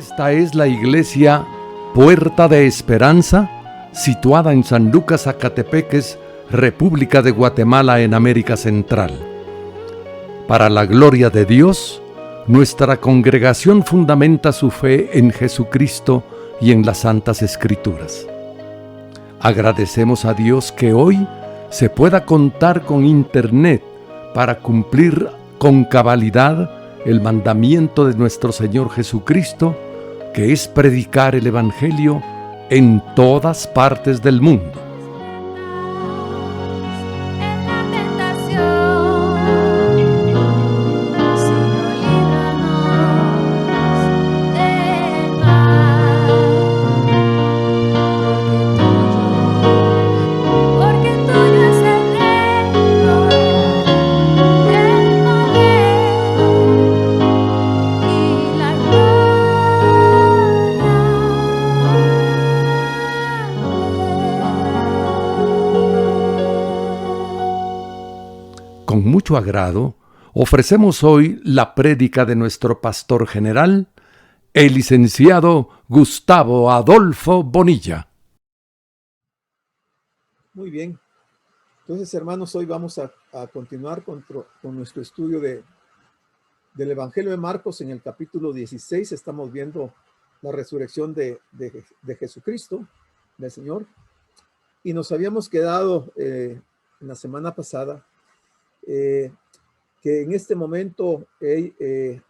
Esta es la iglesia Puerta de Esperanza, situada en San Lucas, Zacatepeques, República de Guatemala, en América Central. Para la gloria de Dios, nuestra congregación fundamenta su fe en Jesucristo y en las Santas Escrituras. Agradecemos a Dios que hoy se pueda contar con Internet para cumplir con cabalidad el mandamiento de nuestro Señor Jesucristo, que es predicar el Evangelio en todas partes del mundo. Con mucho agrado, ofrecemos hoy la prédica de nuestro pastor general, el licenciado Gustavo Adolfo Bonilla. Muy bien. Entonces, hermanos, hoy vamos a continuar con nuestro estudio del Evangelio de Marcos. En el capítulo 16 estamos viendo la resurrección de Jesucristo, del Señor. Y nos habíamos quedado en la semana pasada que en este momento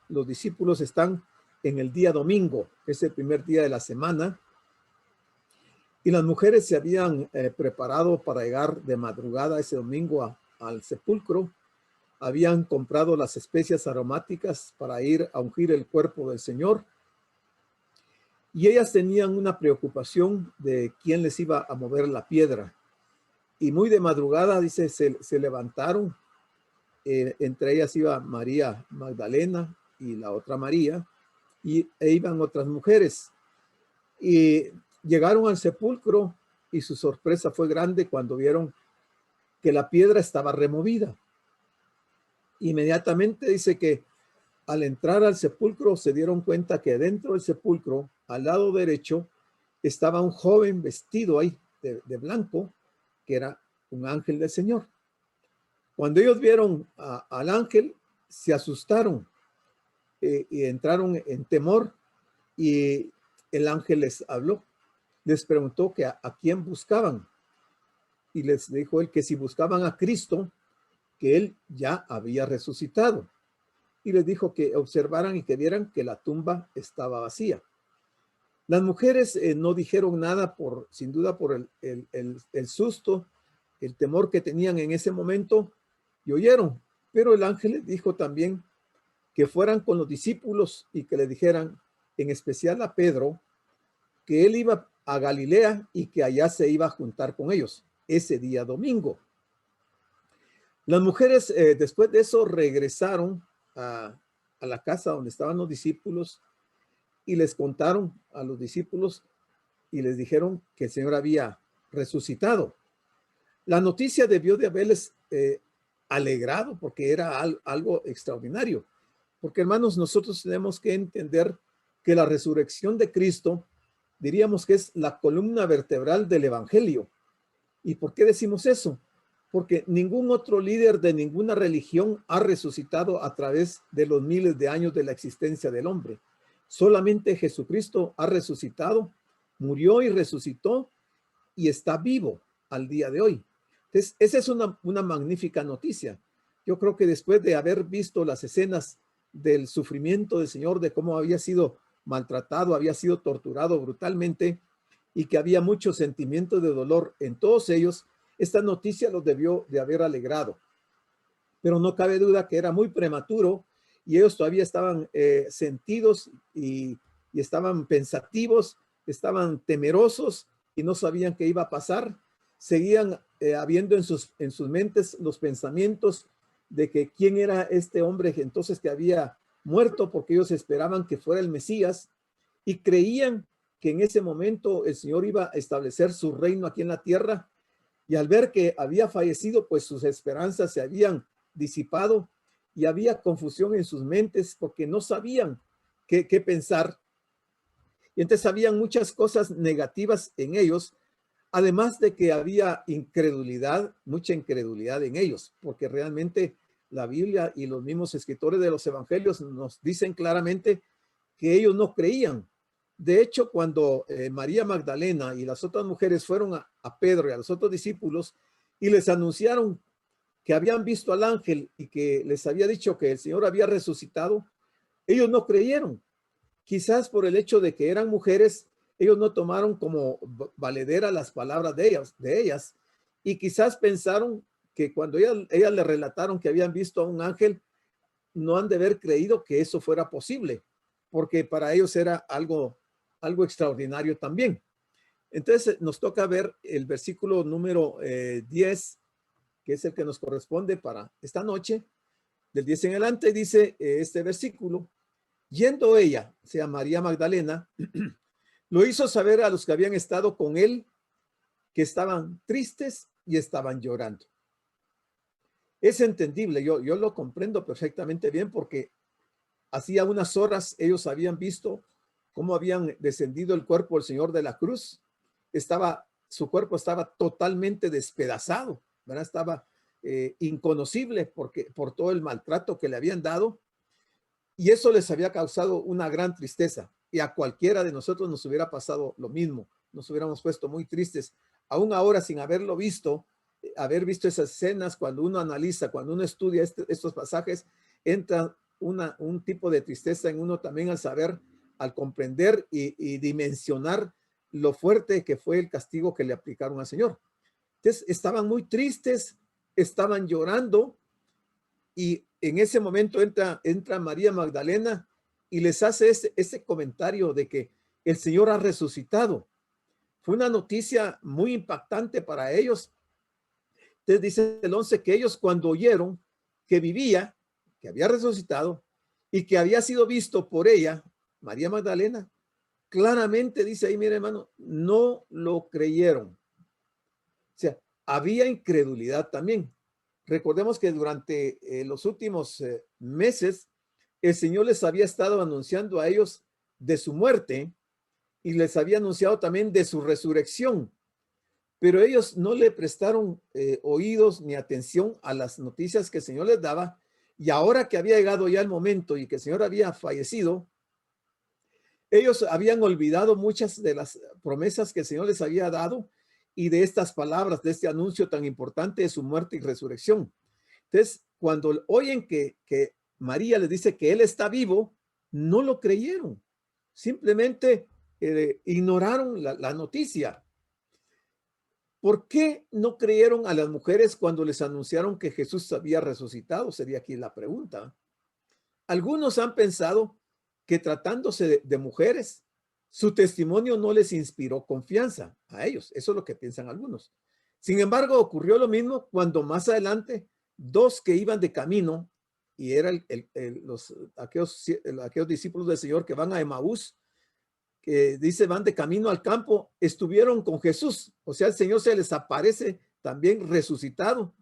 los discípulos están en el día domingo, es el primer día de la semana, y las mujeres se habían preparado para llegar de madrugada ese domingo al sepulcro. Habían comprado las especias aromáticas para ir a ungir el cuerpo del Señor, y ellas tenían una preocupación de quién les iba a mover la piedra. Y muy de madrugada, dice, se levantaron. Entre ellas iba María Magdalena y la otra María, e iban otras mujeres. Y llegaron al sepulcro y su sorpresa fue grande cuando vieron que la piedra estaba removida. Inmediatamente dice que al entrar al sepulcro se dieron cuenta que dentro del sepulcro, al lado derecho, estaba un joven vestido ahí de blanco, que era un ángel del Señor. Cuando ellos vieron al ángel, se asustaron y entraron en temor, y el ángel les habló, les preguntó que a quién buscaban, y les dijo él que si buscaban a Cristo, que él ya había resucitado, y les dijo que observaran y que vieran que la tumba estaba vacía. Las mujeres no dijeron nada, sin duda por el susto, el temor que tenían en ese momento, y oyeron. Pero el ángel les dijo también que fueran con los discípulos y que le dijeran, en especial a Pedro, que él iba a Galilea y que allá se iba a juntar con ellos ese día domingo. Las mujeres después de eso regresaron a la casa donde estaban los discípulos y les contaron a los discípulos y les dijeron que el Señor había resucitado. La noticia debió de haberles alegrado, porque era algo extraordinario. Porque, hermanos, nosotros tenemos que entender que la resurrección de Cristo, diríamos que es la columna vertebral del Evangelio. ¿Y por qué decimos eso? Porque ningún otro líder de ninguna religión ha resucitado a través de los miles de años de la existencia del hombre. Solamente Jesucristo ha resucitado, murió y resucitó y está vivo al día de hoy. Entonces, esa es una magnífica noticia. Yo creo que después de haber visto las escenas del sufrimiento del Señor, de cómo había sido maltratado, había sido torturado brutalmente y que había mucho sentimiento de dolor en todos ellos, esta noticia los debió de haber alegrado. Pero no cabe duda que era muy prematuro y ellos todavía estaban sentidos y estaban pensativos, estaban temerosos y no sabían qué iba a pasar. Seguían habiendo en sus mentes los pensamientos de que quién era este hombre entonces que había muerto, porque ellos esperaban que fuera el Mesías y creían que en ese momento el Señor iba a establecer su reino aquí en la tierra, y al ver que había fallecido, pues sus esperanzas se habían disipado y había confusión en sus mentes porque no sabían qué pensar. Y entonces habían muchas cosas negativas en ellos, además de que había incredulidad, mucha incredulidad en ellos, porque realmente la Biblia y los mismos escritores de los evangelios nos dicen claramente que ellos no creían. De hecho, cuando María Magdalena y las otras mujeres fueron a Pedro y a los otros discípulos y les anunciaron que habían visto al ángel y que les había dicho que el Señor había resucitado, ellos no creyeron. Quizás por el hecho de que eran mujeres, ellos no tomaron como valedera las palabras de ellas, y quizás pensaron que cuando ellas le relataron que habían visto a un ángel, no han de haber creído que eso fuera posible, porque para ellos era algo extraordinario también. Entonces nos toca ver el versículo número 10, que es el que nos corresponde para esta noche. Del 10 en adelante dice este versículo: yendo ella, o sea, María Magdalena, lo hizo saber a los que habían estado con él que estaban tristes y estaban llorando. Es entendible, yo lo comprendo perfectamente bien, porque hacía unas horas ellos habían visto cómo habían descendido el cuerpo del Señor de la cruz. Su cuerpo estaba totalmente despedazado, ¿verdad? Estaba inconocible por todo el maltrato que le habían dado. Y eso les había causado una gran tristeza. Y a cualquiera de nosotros nos hubiera pasado lo mismo. Nos hubiéramos puesto muy tristes. Aún ahora, sin haberlo visto, haber visto esas escenas, cuando uno analiza, cuando uno estudia estos pasajes, entra un tipo de tristeza en uno también al saber, al comprender y dimensionar lo fuerte que fue el castigo que le aplicaron al Señor. Entonces, estaban muy tristes, estaban llorando, y en ese momento entra María Magdalena y les hace ese comentario de que el Señor ha resucitado. Fue una noticia muy impactante para ellos. Entonces dice el 11 que ellos, cuando oyeron que vivía, que había resucitado y que había sido visto por ella, María Magdalena, claramente dice ahí, mire hermano, no lo creyeron. O sea, había incredulidad también. Recordemos que durante los últimos meses, el Señor les había estado anunciando a ellos de su muerte y les había anunciado también de su resurrección, pero ellos no le prestaron oídos ni atención a las noticias que el Señor les daba. Y ahora que había llegado ya el momento y que el Señor había fallecido, ellos habían olvidado muchas de las promesas que el Señor les había dado y de estas palabras, de este anuncio tan importante de su muerte y resurrección. Entonces, cuando oyen que María les dice que Él está vivo, no lo creyeron. Simplemente ignoraron la noticia. ¿Por qué no creyeron a las mujeres cuando les anunciaron que Jesús había resucitado? Sería aquí la pregunta. Algunos han pensado que tratándose de mujeres, su testimonio no les inspiró confianza a ellos. Eso es lo que piensan algunos. Sin embargo, ocurrió lo mismo cuando más adelante dos que iban de camino, y eran aquellos discípulos del Señor que van a Emaús, que dice van de camino al campo, estuvieron con Jesús. O sea, el Señor se les aparece también resucitado.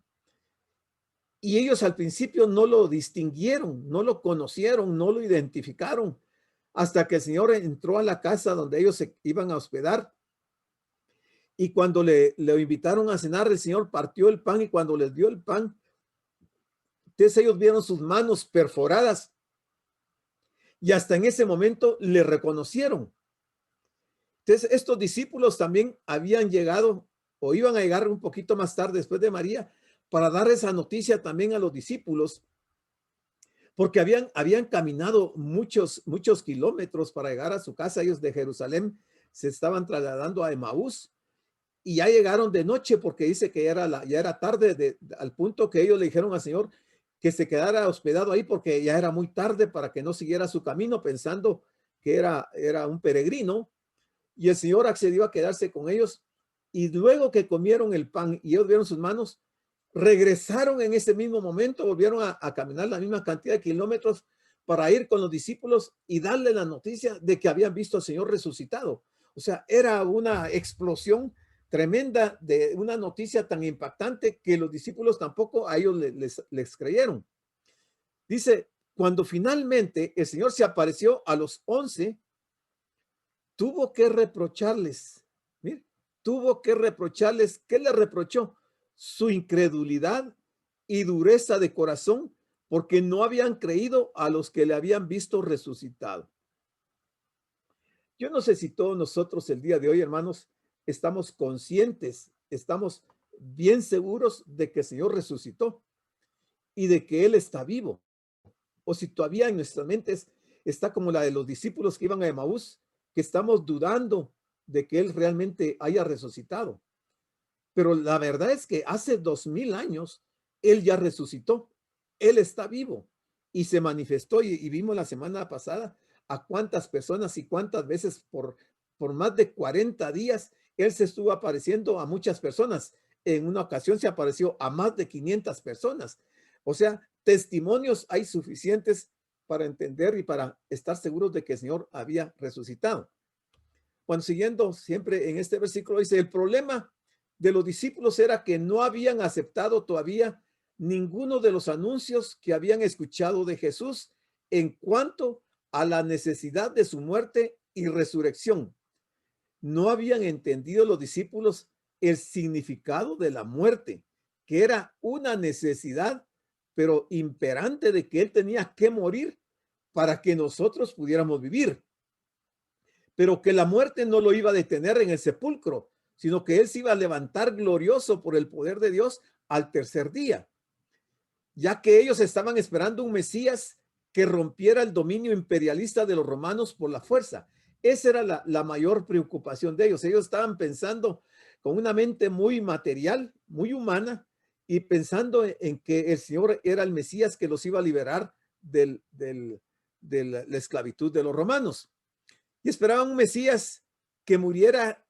Y ellos al principio no lo distinguieron, no lo conocieron, no lo identificaron, hasta que el Señor entró a la casa donde ellos se iban a hospedar. Y cuando le invitaron a cenar, el Señor partió el pan, y cuando les dio el pan, entonces ellos vieron sus manos perforadas, y hasta en ese momento le reconocieron. Entonces estos discípulos también habían llegado o iban a llegar un poquito más tarde después de María para dar esa noticia también a los discípulos, porque habían caminado muchos kilómetros para llegar a su casa. Ellos de Jerusalén se estaban trasladando a Emaús, y ya llegaron de noche, porque dice que ya era tarde, al punto que ellos le dijeron al Señor que se quedara hospedado ahí porque ya era muy tarde, para que no siguiera su camino, pensando que era un peregrino. Y el Señor accedió a quedarse con ellos, y luego que comieron el pan y ellos vieron sus manos, regresaron en ese mismo momento, volvieron a caminar la misma cantidad de kilómetros para ir con los discípulos y darle la noticia de que habían visto al Señor resucitado. O sea, era una explosión tremenda de una noticia tan impactante que los discípulos tampoco a ellos les creyeron. Dice, cuando finalmente el Señor se apareció a los 11, tuvo que reprocharles. Mire, tuvo que reprocharles. ¿Qué le reprochó? Su incredulidad y dureza de corazón, porque no habían creído a los que le habían visto resucitado. Yo no sé si todos nosotros el día de hoy, hermanos, estamos conscientes, estamos bien seguros de que el Señor resucitó y de que Él está vivo. O si todavía en nuestras mentes está como la de los discípulos que iban a Emaús, que estamos dudando de que Él realmente haya resucitado. Pero la verdad es que hace 2000 años Él ya resucitó. Él está vivo y se manifestó y vimos la semana pasada a cuántas personas y cuántas veces por más de 40 días Él se estuvo apareciendo a muchas personas. En una ocasión se apareció a más de 500 personas. O sea, testimonios hay suficientes para entender y para estar seguros de que el Señor había resucitado. Bueno, siguiendo siempre en este versículo, dice, el problema de los discípulos era que no habían aceptado todavía ninguno de los anuncios que habían escuchado de Jesús en cuanto a la necesidad de su muerte y resurrección. No habían entendido los discípulos el significado de la muerte, que era una necesidad, pero imperante de que Él tenía que morir para que nosotros pudiéramos vivir. Pero que la muerte no lo iba a detener en el sepulcro, sino que Él se iba a levantar glorioso por el poder de Dios al tercer día, ya que ellos estaban esperando un Mesías que rompiera el dominio imperialista de los romanos por la fuerza. Esa era la mayor preocupación de ellos. Ellos estaban pensando con una mente muy material, muy humana, y pensando en que el Señor era el Mesías que los iba a liberar de la esclavitud de los romanos. Y esperaban un Mesías que muriera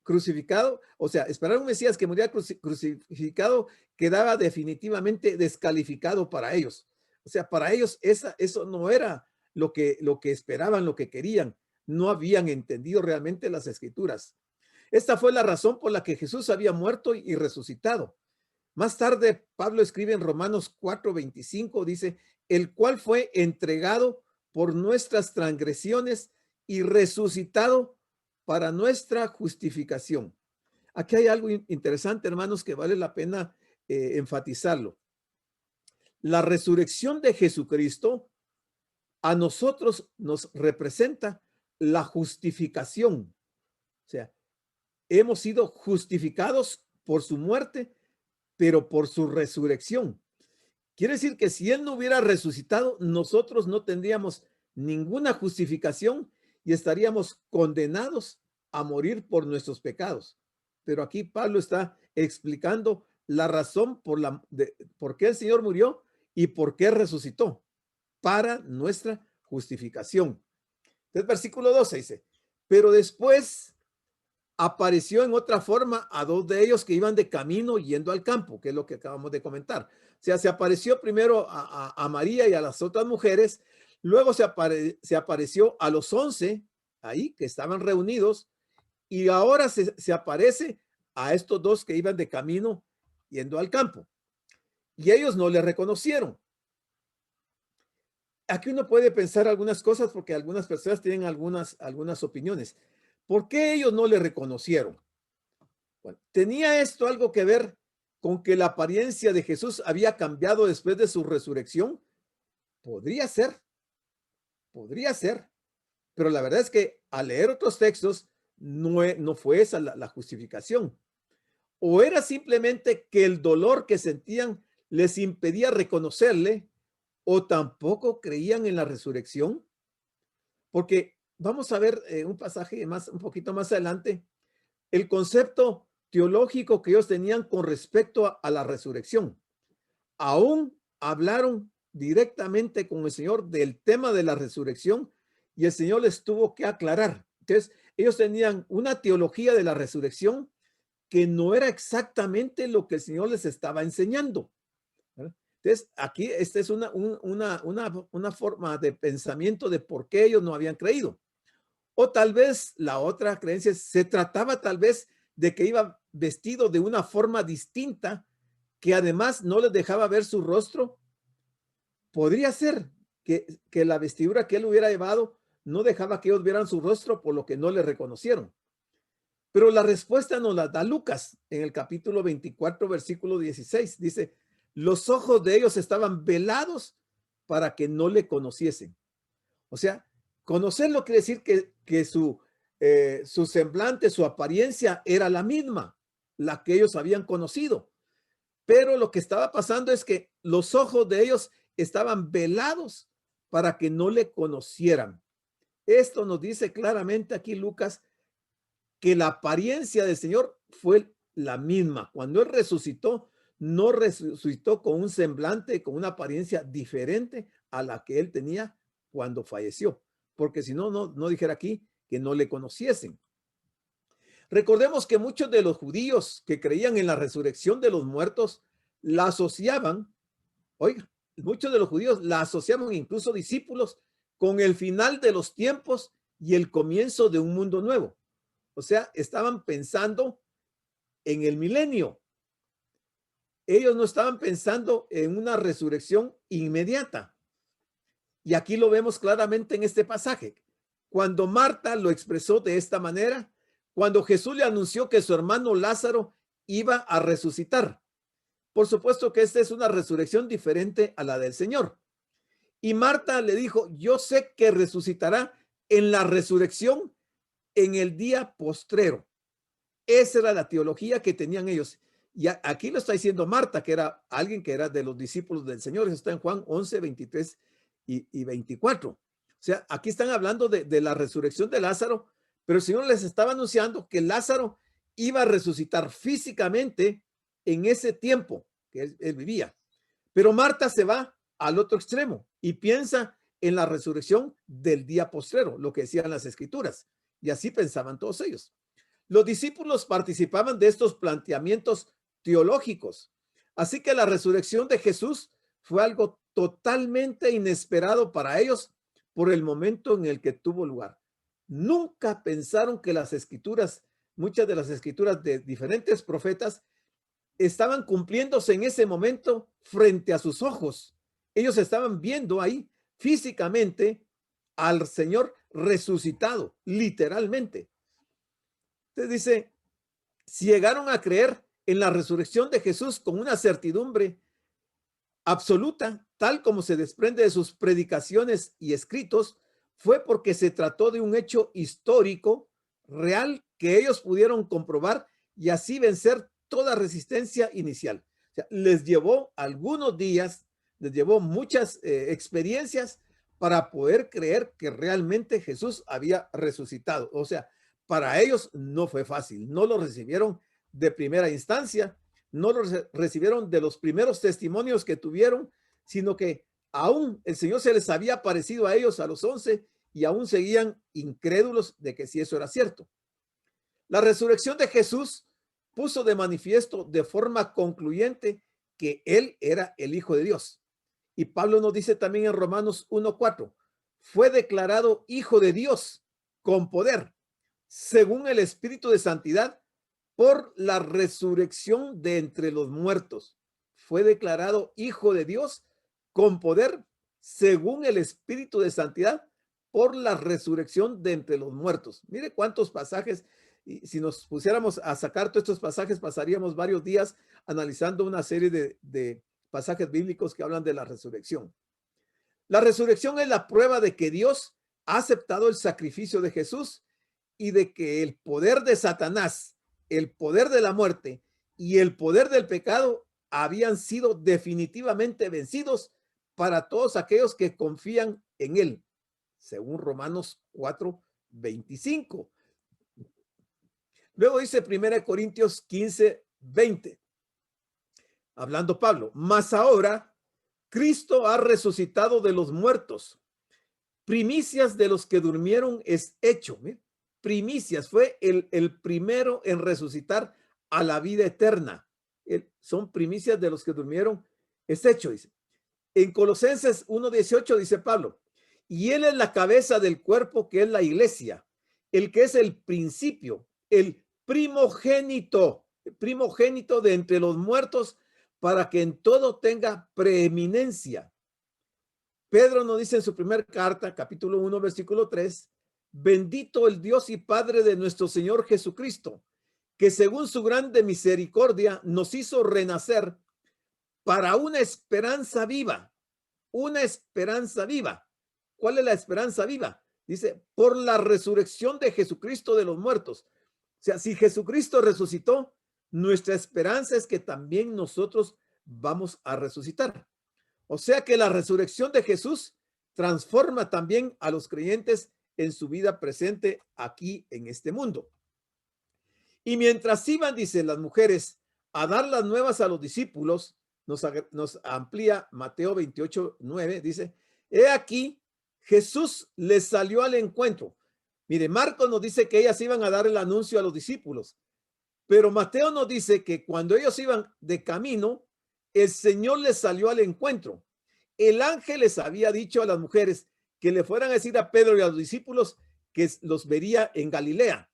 crucificado, o sea, esperar un Mesías que muriera crucificado quedaba definitivamente descalificado para ellos. O sea, para ellos eso no era lo que esperaban, lo que querían. No habían entendido realmente las escrituras. Esta fue la razón por la que Jesús había muerto y resucitado. Más tarde, Pablo escribe en Romanos 4:25, dice, el cual fue entregado por nuestras transgresiones y resucitado para nuestra justificación. Aquí hay algo interesante, hermanos, que vale la pena enfatizarlo. La resurrección de Jesucristo a nosotros nos representa la justificación. O sea, hemos sido justificados por su muerte, pero por su resurrección. Quiere decir que si Él no hubiera resucitado, nosotros no tendríamos ninguna justificación y estaríamos condenados a morir por nuestros pecados. Pero aquí Pablo está explicando la razón por qué el Señor murió y por qué resucitó, para nuestra justificación. Entonces, versículo 12 dice, pero después apareció en otra forma a dos de ellos que iban de camino yendo al campo, que es lo que acabamos de comentar. O sea, se apareció primero a María y a las otras mujeres, luego se apareció a los 11 ahí que estaban reunidos y ahora se aparece a estos dos que iban de camino yendo al campo. Y ellos no le reconocieron. Aquí uno puede pensar algunas cosas porque algunas personas tienen algunas opiniones. ¿Por qué ellos no le reconocieron? Bueno, ¿tenía esto algo que ver con que la apariencia de Jesús había cambiado después de su resurrección? Podría ser, pero la verdad es que al leer otros textos no fue esa la justificación. O era simplemente que el dolor que sentían les impedía reconocerle, o tampoco creían en la resurrección, porque vamos a ver un pasaje un poquito más adelante, el concepto teológico que ellos tenían con respecto a la resurrección. Aún hablaron directamente con el Señor del tema de la resurrección y el Señor les tuvo que aclarar. Entonces, ellos tenían una teología de la resurrección que no era exactamente lo que el Señor les estaba enseñando. Entonces, aquí esta es una forma de pensamiento de por qué ellos no habían creído. O tal vez la otra creencia se trataba tal vez de que iba vestido de una forma distinta que además no les dejaba ver su rostro. Podría ser que la vestidura que él hubiera llevado no dejaba que ellos vieran su rostro, por lo que no le reconocieron. Pero la respuesta nos la da Lucas en el capítulo 24, versículo 16. Dice, los ojos de ellos estaban velados para que no le conociesen. O sea, conocerlo quiere decir que su semblante, su apariencia era la misma, la que ellos habían conocido. Pero lo que estaba pasando es que los ojos de ellos estaban velados para que no le conocieran. Esto nos dice claramente aquí Lucas que la apariencia del Señor fue la misma. Cuando Él resucitó, no resucitó con un semblante, con una apariencia diferente a la que Él tenía cuando falleció. Porque si no, no dijera aquí que no le conociesen. Recordemos que muchos de los judíos que creían en la resurrección de los muertos la asociaban, oiga, muchos de los judíos la asociaban, incluso discípulos, con el final de los tiempos y el comienzo de un mundo nuevo. O sea, estaban pensando en el milenio. Ellos no estaban pensando en una resurrección inmediata. Y aquí lo vemos claramente en este pasaje. Cuando Marta lo expresó de esta manera, cuando Jesús le anunció que su hermano Lázaro iba a resucitar. Por supuesto que esta es una resurrección diferente a la del Señor. Y Marta le dijo, yo sé que resucitará en la resurrección en el día postrero. Esa era la teología que tenían ellos. Y aquí lo está diciendo Marta, que era alguien que era de los discípulos del Señor. Eso está en Juan 11, 23 y 24. O sea, aquí están hablando de la resurrección de Lázaro, pero el Señor les estaba anunciando que Lázaro iba a resucitar físicamente en ese tiempo que él vivía. Pero Marta se va al otro extremo y piensa en la resurrección del día postrero, lo que decían las escrituras. Y así pensaban todos ellos. Los discípulos participaban de estos planteamientos teológicos. Así que la resurrección de Jesús fue algo totalmente inesperado para ellos por el momento en el que tuvo lugar. Nunca pensaron que las escrituras, muchas de las escrituras de diferentes profetas, estaban cumpliéndose en ese momento frente a sus ojos. Ellos estaban viendo ahí físicamente al Señor resucitado, literalmente. Entonces dice, si llegaron a creer en la resurrección de Jesús con una certidumbre absoluta, tal como se desprende de sus predicaciones y escritos, fue porque se trató de un hecho histórico, real, que ellos pudieron comprobar y así vencer toda resistencia inicial. O sea, les llevó algunos días, les llevó muchas experiencias para poder creer que realmente Jesús había resucitado. O sea, para ellos no fue fácil, no lo recibieron de primera instancia, no lo recibieron de los primeros testimonios que tuvieron, sino que aún el Señor se les había aparecido a ellos a los 11 y aún seguían incrédulos de que si eso era cierto. La resurrección de Jesús puso de manifiesto de forma concluyente que Él era el Hijo de Dios. Y Pablo nos dice también en Romanos 1:4, fue declarado Hijo de Dios con poder, según el Espíritu de Santidad, por la resurrección de entre los muertos. Fue declarado Hijo de Dios con poder, según el Espíritu de Santidad, por la resurrección de entre los muertos. Mire cuántos pasajes, y si nos pusiéramos a sacar todos estos pasajes, pasaríamos varios días analizando una serie de pasajes bíblicos que hablan de la resurrección. La resurrección es la prueba de que Dios ha aceptado el sacrificio de Jesús y de que el poder de Satanás, el poder de la muerte y el poder del pecado habían sido definitivamente vencidos para todos aquellos que confían en él, según Romanos 4:25. Luego dice 1 Corintios 15:20, hablando Pablo, mas ahora Cristo ha resucitado de los muertos, primicias de los que durmieron es hecho. ¿Mira? Primicias, fue el primero en resucitar a la vida eterna. Son primicias de los que durmieron, es hecho, dice. En Colosenses 1:18 dice Pablo, y Él es la cabeza del cuerpo que es la iglesia, el que es el principio, el primogénito de entre los muertos, para que en todo tenga preeminencia. Pedro nos dice en su primera carta, capítulo 1, versículo 3, bendito el Dios y Padre de nuestro Señor Jesucristo, que según su grande misericordia nos hizo renacer para una esperanza viva, una esperanza viva. ¿Cuál es la esperanza viva? Dice, por la resurrección de Jesucristo de los muertos. O sea, si Jesucristo resucitó, nuestra esperanza es que también nosotros vamos a resucitar. O sea que la resurrección de Jesús transforma también a los creyentes en su vida presente aquí en este mundo. Y mientras iban, dice, las mujeres a dar las nuevas a los discípulos, nos amplía Mateo 28, 9, dice, he aquí, Jesús les salió al encuentro. Mire, Marcos nos dice que ellas iban a dar el anuncio a los discípulos, pero Mateo nos dice que cuando ellos iban de camino, el Señor les salió al encuentro. El ángel les había dicho a las mujeres que le fueran a decir a Pedro y a los discípulos que los vería en Galilea.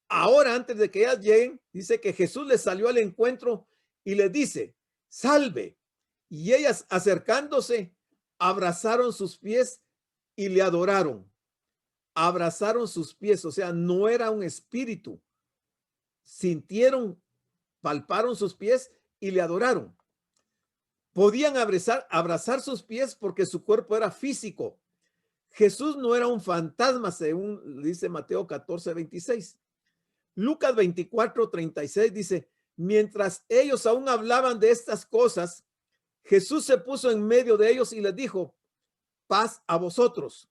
Ahora, antes de que ellas lleguen, dice que Jesús les salió al encuentro y les dice, salve. Y ellas, acercándose, abrazaron sus pies y le adoraron. Abrazaron sus pies, o sea, no era un espíritu. Sintieron, palparon sus pies y le adoraron. Podían abrazar sus pies porque su cuerpo era físico. Jesús no era un fantasma, según dice Mateo 14, 26. Lucas 24, 36 dice, mientras ellos aún hablaban de estas cosas, Jesús se puso en medio de ellos y les dijo, paz a vosotros.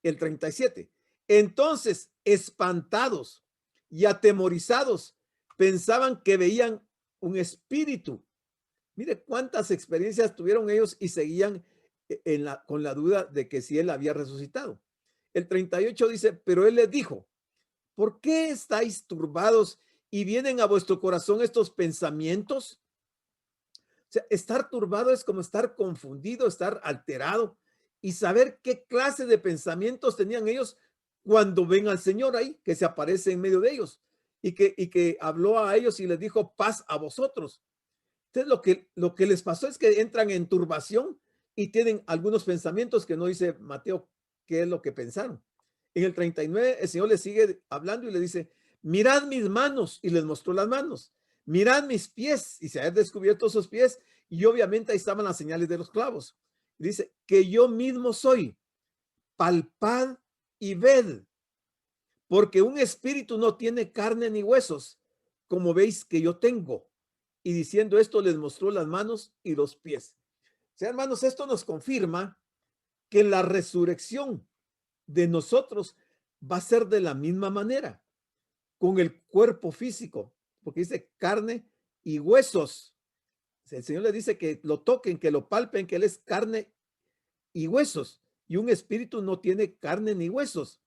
El 37. Entonces, espantados y atemorizados, pensaban que veían un espíritu. Mire cuántas experiencias tuvieron ellos y seguían con la duda de que si él había resucitado. El 38 dice, pero él les dijo, ¿por qué estáis turbados y vienen a vuestro corazón estos pensamientos? O sea, estar turbado es como estar confundido, estar alterado y saber qué clase de pensamientos tenían ellos cuando ven al Señor ahí, que se aparece en medio de ellos y que habló a ellos y les dijo paz a vosotros. Entonces, lo que les pasó es que entran en turbación y tienen algunos pensamientos que no dice Mateo qué es lo que pensaron. En el 39, el Señor les sigue hablando y le dice, mirad mis manos, y les mostró las manos. Mirad mis pies, y se han descubierto sus pies, y obviamente ahí estaban las señales de los clavos. Y dice, que yo mismo soy, palpad y ved, porque un espíritu no tiene carne ni huesos, como veis que yo tengo. Y diciendo esto, les mostró las manos y los pies. O sea, hermanos, esto nos confirma que la resurrección de nosotros va a ser de la misma manera, con el cuerpo físico, porque dice carne y huesos. El Señor le dice que lo toquen, que lo palpen, que Él es carne y huesos, y un espíritu no tiene carne ni huesos.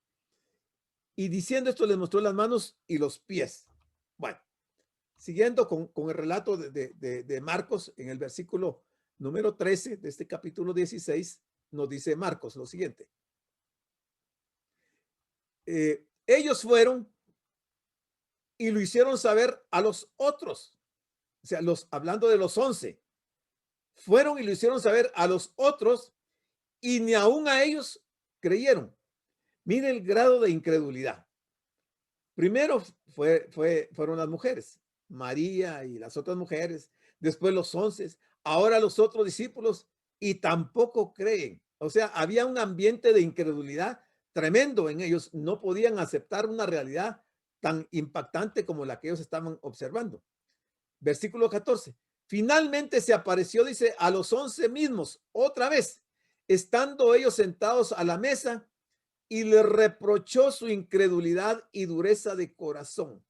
Y diciendo esto, les mostró las manos y los pies. Bueno, siguiendo con el relato de Marcos, en el versículo número 13 de este capítulo 16, nos dice Marcos lo siguiente. Ellos fueron y lo hicieron saber a los otros, o sea, hablando de los 11, fueron y lo hicieron saber a los otros y ni aún a ellos creyeron. Mire el grado de incredulidad. Primero fueron las mujeres, María y las otras mujeres, después los 11, ahora los otros discípulos y tampoco creen. O sea, había un ambiente de incredulidad tremendo en ellos. No podían aceptar una realidad tan impactante como la que ellos estaban observando. Versículo 14. Finalmente se apareció, dice, a los 11 mismos, otra vez, estando ellos sentados a la mesa, y le reprochó su incredulidad y dureza de corazón.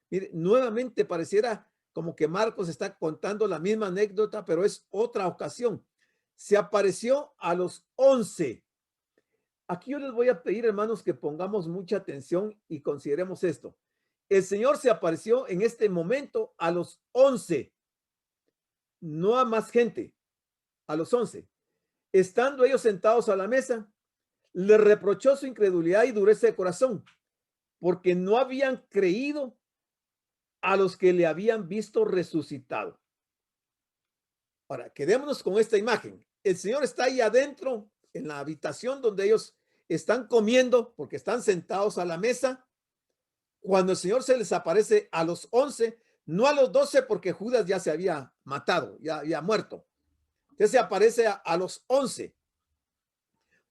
Mire, nuevamente pareciera como que Marcos está contando la misma anécdota, pero es otra ocasión. Se apareció a los 11. Aquí yo les voy a pedir, hermanos, que pongamos mucha atención y consideremos esto. El Señor se apareció en este momento a los 11, no a más gente, a los 11. Estando ellos sentados a la mesa, le reprochó su incredulidad y dureza de corazón, porque no habían creído a los que le habían visto resucitado. Ahora, quedémonos con esta imagen. El Señor está ahí adentro en la habitación donde ellos están comiendo, porque están sentados a la mesa, cuando el Señor se les aparece a los 11, no a los 12, porque Judas ya se había matado, ya había muerto. Entonces se aparece a los 11.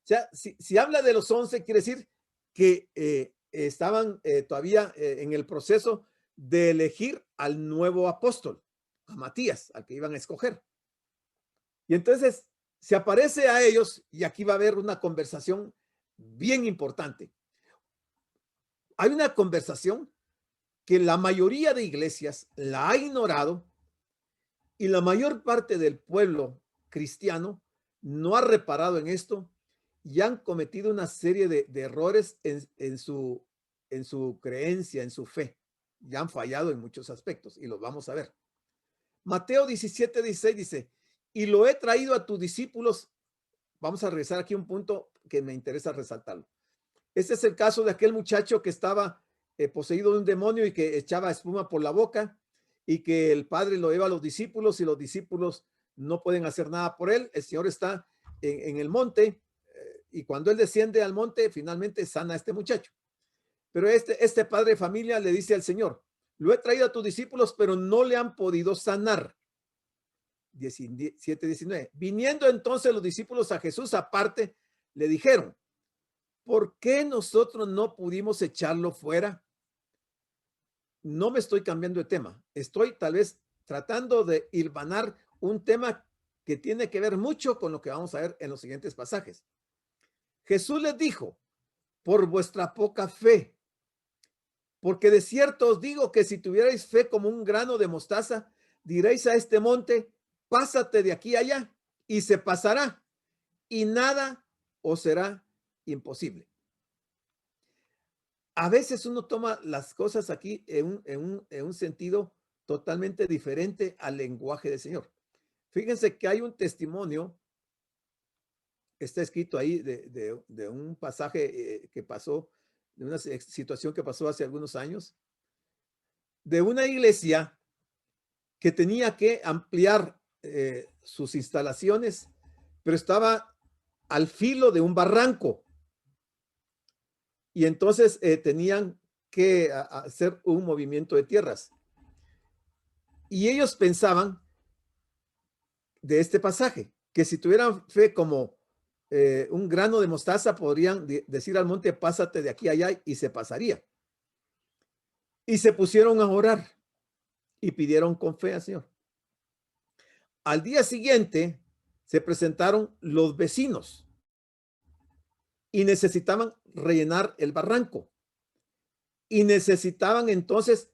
O sea, si habla de los 11, quiere decir que estaban todavía en el proceso de elegir al nuevo apóstol, a Matías, al que iban a escoger. Y entonces se aparece a ellos y aquí va a haber una conversación bien importante. Hay una conversación que la mayoría de iglesias la ha ignorado y la mayor parte del pueblo cristiano no ha reparado en esto y han cometido una serie de errores en su creencia, en su fe. Y han fallado en muchos aspectos y los vamos a ver. Mateo 17:16 dice, y lo he traído a tus discípulos. Vamos a regresar aquí un punto que me interesa resaltarlo. Este es el caso de aquel muchacho que estaba poseído de un demonio y que echaba espuma por la boca y que el padre lo lleva a los discípulos y los discípulos no pueden hacer nada por él. El Señor está en el monte y cuando él desciende al monte, finalmente sana a este muchacho. Pero este padre de familia le dice al Señor, lo he traído a tus discípulos, pero no le han podido sanar. 17:19. Viniendo entonces los discípulos a Jesús aparte, le dijeron, ¿por qué nosotros no pudimos echarlo fuera? No me estoy cambiando de tema. Estoy tal vez tratando de hilvanar un tema que tiene que ver mucho con lo que vamos a ver en los siguientes pasajes. Jesús les dijo, por vuestra poca fe, porque de cierto os digo que si tuvierais fe como un grano de mostaza, diréis a este monte, pásate de aquí a allá, y se pasará, y nada os será imposible. A veces uno toma las cosas aquí en un sentido totalmente diferente al lenguaje del Señor. Fíjense que hay un testimonio, está escrito ahí de un pasaje que pasó, de una situación que pasó hace algunos años, de una iglesia que tenía que ampliar sus instalaciones, pero estaba al filo de un barranco. Y entonces tenían que hacer un movimiento de tierras. Y ellos pensaban de este pasaje, que si tuvieran fe como un grano de mostaza, podrían decir al monte, pásate de aquí a allá, y se pasaría. Y se pusieron a orar y pidieron con fe al Señor. Al día siguiente se presentaron los vecinos y necesitaban rellenar el barranco. Y necesitaban entonces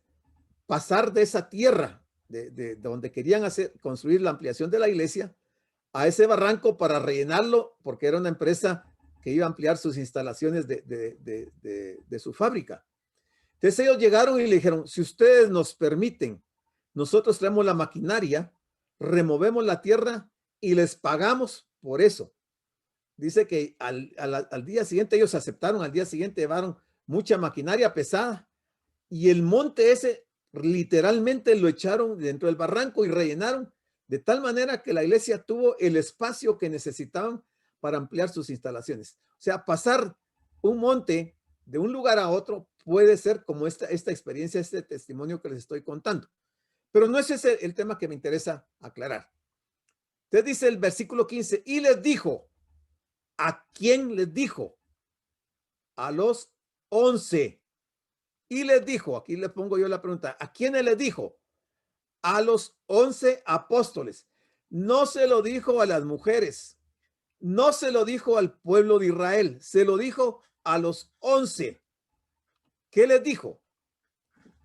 pasar de esa tierra de donde querían construir la ampliación de la iglesia a ese barranco para rellenarlo, porque era una empresa que iba a ampliar sus instalaciones de su fábrica. Entonces ellos llegaron y le dijeron, si ustedes nos permiten, nosotros traemos la maquinaria, removemos la tierra y les pagamos por eso. Dice que al día siguiente ellos aceptaron, al día siguiente llevaron mucha maquinaria pesada y el monte ese literalmente lo echaron dentro del barranco y rellenaron de tal manera que la iglesia tuvo el espacio que necesitaban para ampliar sus instalaciones. O sea, pasar un monte de un lugar a otro puede ser como esta experiencia, este testimonio que les estoy contando. Pero no es ese el tema que me interesa aclarar. Entonces dice el versículo 15, y les dijo, ¿a quién les dijo? A los 11. Y les dijo, aquí le pongo yo la pregunta, ¿a quiénes les dijo? A los 11 apóstoles. No se lo dijo a las mujeres, no se lo dijo al pueblo de Israel, se lo dijo a los 11. ¿Qué les dijo?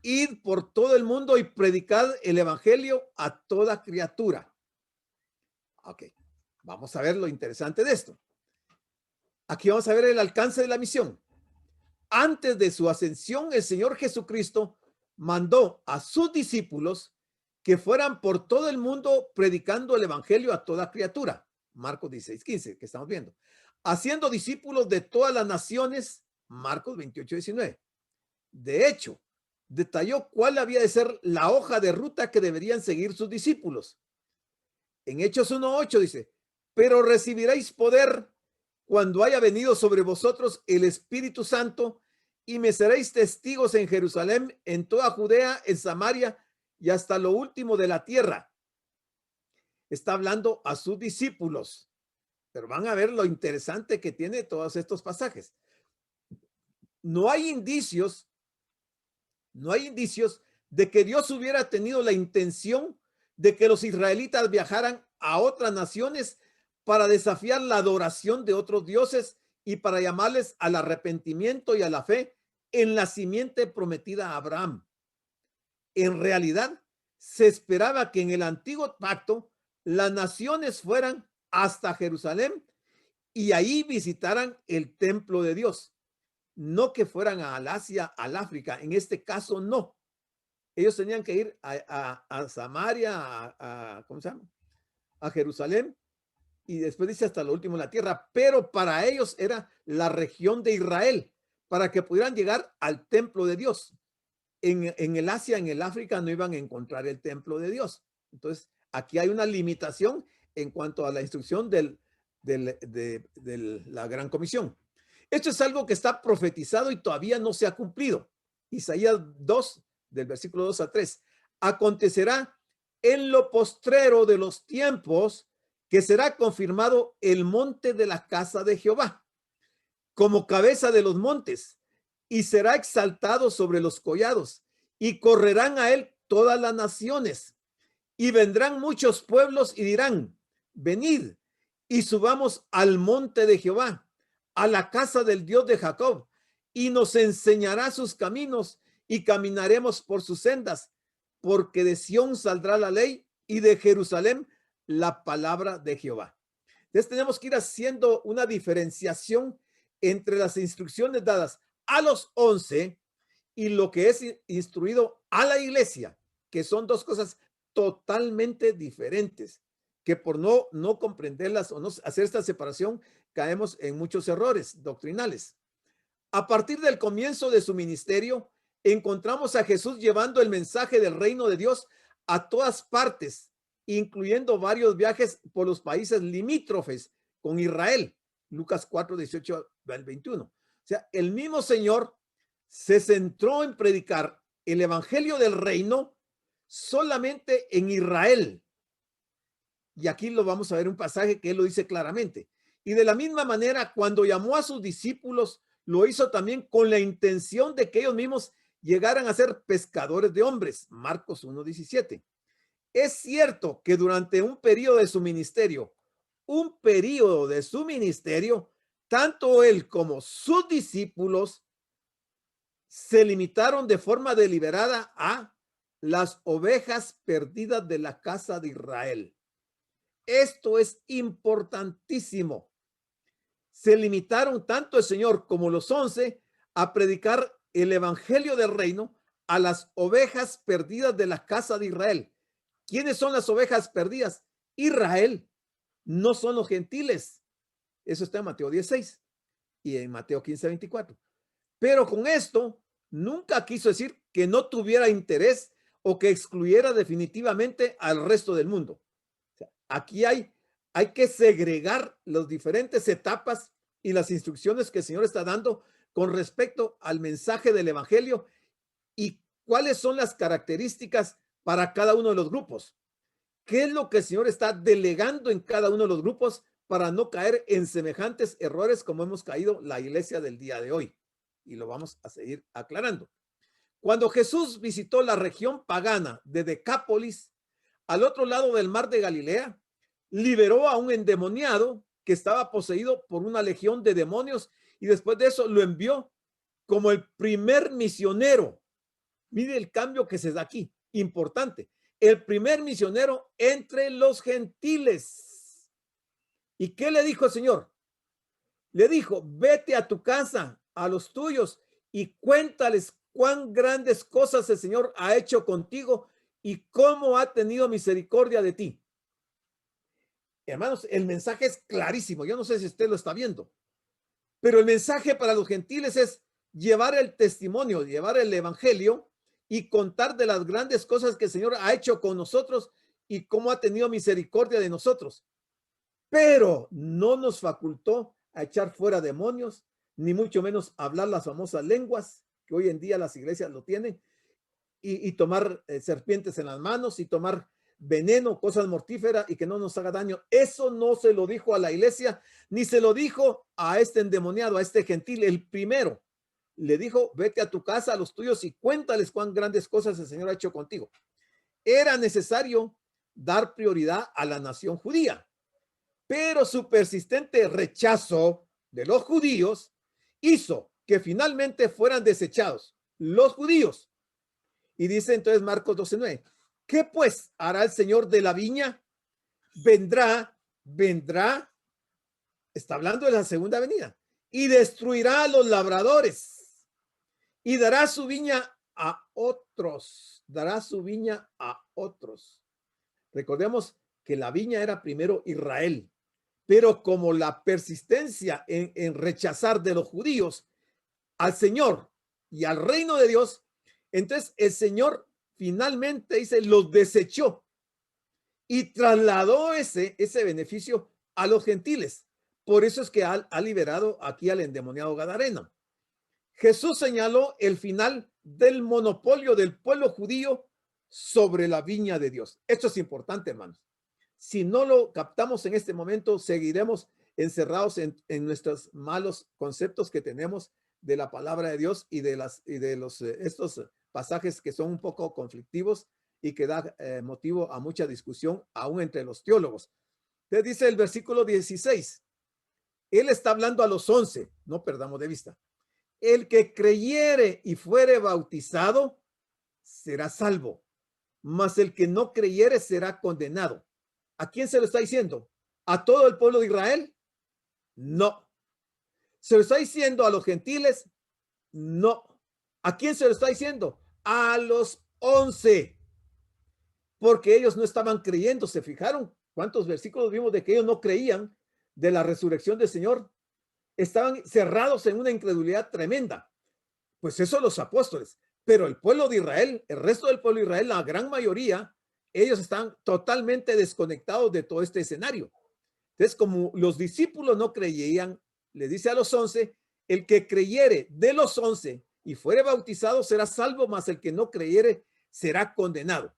Id por todo el mundo y predicad el evangelio a toda criatura. Ok, vamos a ver lo interesante de esto. Aquí vamos a ver el alcance de la misión. Antes de su ascensión, el Señor Jesucristo mandó a sus discípulos que fueran por todo el mundo predicando el evangelio a toda criatura. Marcos 16:15, que estamos viendo. Haciendo discípulos de todas las naciones. Marcos 28:19. De hecho, detalló cuál había de ser la hoja de ruta que deberían seguir sus discípulos. En Hechos 1:8 dice, pero recibiréis poder cuando haya venido sobre vosotros el Espíritu Santo, y me seréis testigos en Jerusalén, en toda Judea, en Samaria y hasta lo último de la tierra. Está hablando a sus discípulos, pero van a ver lo interesante que tiene todos estos pasajes. No hay indicios de que Dios hubiera tenido la intención de que los israelitas viajaran a otras naciones para desafiar la adoración de otros dioses y para llamarles al arrepentimiento y a la fe en la simiente prometida a Abraham. En realidad, se esperaba que en el antiguo pacto las naciones fueran hasta Jerusalén y ahí visitaran el templo de Dios, no que fueran al Asia, al África. En este caso, no. Ellos tenían que ir a Samaria, ¿cómo se llama? A Jerusalén, y después dice hasta lo último de la tierra, pero para ellos era la región de Israel, para que pudieran llegar al templo de Dios. En el Asia, en el África, no iban a encontrar el templo de Dios. Entonces, aquí hay una limitación en cuanto a la instrucción de la Gran Comisión. Esto es algo que está profetizado y todavía no se ha cumplido. Isaías 2, del versículo 2 a 3. Acontecerá en lo postrero de los tiempos que será confirmado el monte de la casa de Jehová como cabeza de los montes, y será exaltado sobre los collados, y correrán a él todas las naciones, y vendrán muchos pueblos y dirán: venid y subamos al monte de Jehová, a la casa del Dios de Jacob, y nos enseñará sus caminos, y caminaremos por sus sendas, porque de Sión saldrá la ley, y de Jerusalén la palabra de Jehová. Entonces tenemos que ir haciendo una diferenciación entre las instrucciones dadas a los 11 y lo que es instruido a la iglesia, que son dos cosas totalmente diferentes, que por no comprenderlas o no hacer esta separación, caemos en muchos errores doctrinales. A partir del comienzo de su ministerio, encontramos a Jesús llevando el mensaje del reino de Dios a todas partes, incluyendo varios viajes por los países limítrofes con Israel. Lucas 4, 18 al 21. O sea, el mismo Señor se centró en predicar el evangelio del reino solamente en Israel. Y aquí lo vamos a ver un pasaje que él lo dice claramente. Y de la misma manera, cuando llamó a sus discípulos, lo hizo también con la intención de que ellos mismos llegaran a ser pescadores de hombres. Marcos 1:17. Es cierto que durante un periodo de su ministerio, tanto él como sus discípulos se limitaron de forma deliberada a las ovejas perdidas de la casa de Israel. Esto es importantísimo. Se limitaron tanto el Señor como los 11 a predicar el evangelio del reino a las ovejas perdidas de la casa de Israel. ¿Quiénes son las ovejas perdidas? Israel, no son los gentiles. Eso está en Mateo 16 y en Mateo 15:24. Pero con esto nunca quiso decir que no tuviera interés o que excluyera definitivamente al resto del mundo. O sea, aquí hay que segregar las diferentes etapas y las instrucciones que el Señor está dando con respecto al mensaje del evangelio y cuáles son las características para cada uno de los grupos. ¿Qué es lo que el Señor está delegando en cada uno de los grupos para no caer en semejantes errores como hemos caído la iglesia del día de hoy? Y lo vamos a seguir aclarando. Cuando Jesús visitó la región pagana de Decápolis, al otro lado del mar de Galilea, liberó a un endemoniado que estaba poseído por una legión de demonios y después de eso lo envió como el primer misionero. Mire el cambio que se da aquí, importante. El primer misionero entre los gentiles. ¿Y qué le dijo el Señor? Le dijo: vete a tu casa, a los tuyos, y cuéntales cuán grandes cosas el Señor ha hecho contigo y cómo ha tenido misericordia de ti. Hermanos, el mensaje es clarísimo. Yo no sé si usted lo está viendo, pero el mensaje para los gentiles es llevar el testimonio, llevar el evangelio y contar de las grandes cosas que el Señor ha hecho con nosotros y cómo ha tenido misericordia de nosotros. Pero no nos facultó a echar fuera demonios, ni mucho menos hablar las famosas lenguas, que hoy en día las iglesias lo tienen, y tomar serpientes en las manos y tomar veneno, cosas mortíferas y que no nos haga daño. Eso no se lo dijo a la iglesia, ni se lo dijo a este endemoniado, a este gentil, el primero. Le dijo, vete a tu casa, a los tuyos y cuéntales cuán grandes cosas el Señor ha hecho contigo. Era necesario dar prioridad a la nación judía, pero su persistente rechazo de los judíos hizo que finalmente fueran desechados los judíos. Y dice entonces Marcos 12:9, ¿qué pues hará el Señor de la viña? Vendrá, está hablando de la segunda venida, y destruirá a los labradores y dará su viña a otros, Recordemos que la viña era primero Israel, pero como la persistencia en rechazar de los judíos al Señor y al reino de Dios, entonces el Señor finalmente dice, los desechó y trasladó ese beneficio a los gentiles. Por eso es que ha liberado aquí al endemoniado gadareno. Jesús señaló el final del monopolio del pueblo judío sobre la viña de Dios. Esto es importante, hermanos. Si no lo captamos en este momento, seguiremos encerrados en nuestros malos conceptos que tenemos de la palabra de Dios y de estos pasajes que son un poco conflictivos y que da motivo a mucha discusión aún entre los teólogos. Te dice el versículo 16. Él está hablando a los 11, no perdamos de vista. El que creyere y fuere bautizado será salvo, mas el que no creyere será condenado. ¿A quién se lo está diciendo? ¿A todo el pueblo de Israel? No. ¿Se lo está diciendo a los gentiles? No. ¿A quién se lo está diciendo? A los 11. Porque ellos no estaban creyendo. ¿Se fijaron cuántos versículos vimos de que ellos no creían de la resurrección del Señor? Estaban cerrados en una incredulidad tremenda. Pues eso los apóstoles. Pero el pueblo de Israel, el resto del pueblo de Israel, la gran mayoría, ellos están totalmente desconectados de todo este escenario. Entonces, como los discípulos no creían, le dice a los 11, el que creyere de los 11 y fuere bautizado será salvo, mas el que no creyere será condenado.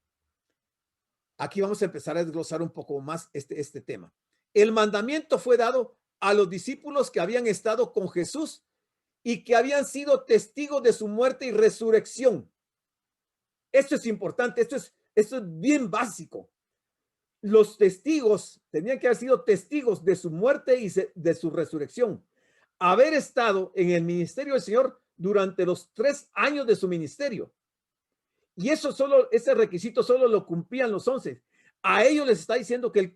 Aquí vamos a empezar a desglosar un poco más este tema. El mandamiento fue dado a los discípulos que habían estado con Jesús y que habían sido testigos de su muerte y resurrección. Esto es importante, esto es bien básico. Los testigos tenían que haber sido testigos de su muerte y de su resurrección. Haber estado en el ministerio del Señor durante los 3 años de su ministerio. Y ese requisito solo lo cumplían los 11. A ellos les está diciendo que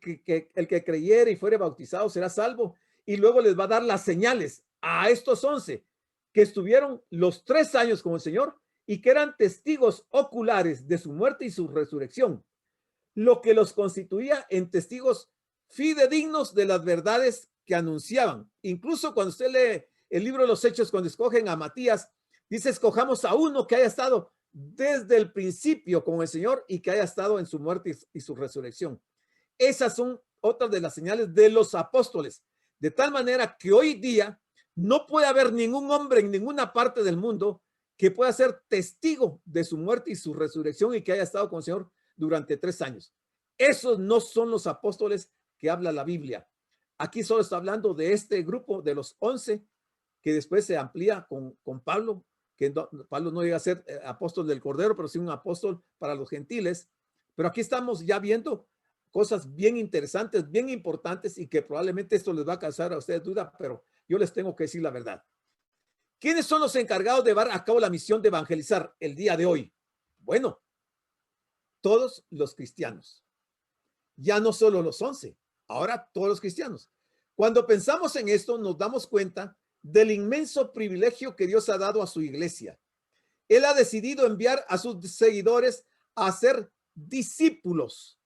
el que creyere y fuere bautizado será salvo, y luego les va a dar las señales a estos 11 que estuvieron los 3 años con el Señor y que eran testigos oculares de su muerte y su resurrección, lo que los constituía en testigos fidedignos de las verdades que anunciaban. Incluso cuando usted lee el libro de los Hechos, cuando escogen a Matías, dice, escojamos a uno que haya estado desde el principio con el Señor y que haya estado en su muerte y su resurrección. Esas son otras de las señales de los apóstoles, de tal manera que hoy día no puede haber ningún hombre en ninguna parte del mundo que pueda ser testigo de su muerte y su resurrección y que haya estado con el Señor durante 3 años. Esos no son los apóstoles que habla la Biblia. Aquí solo está hablando de este grupo de los 11 que después se amplía con Pablo, que Pablo no llega a ser apóstol del Cordero, pero sí un apóstol para los gentiles. Pero aquí estamos ya viendo cosas bien interesantes, bien importantes, y que probablemente esto les va a causar a ustedes duda, pero yo les tengo que decir la verdad. ¿Quiénes son los encargados de llevar a cabo la misión de evangelizar el día de hoy? Bueno, todos los cristianos. Ya no solo los 11, ahora todos los cristianos. Cuando pensamos en esto, nos damos cuenta del inmenso privilegio que Dios ha dado a su iglesia. Él ha decidido enviar a sus seguidores a ser discípulos,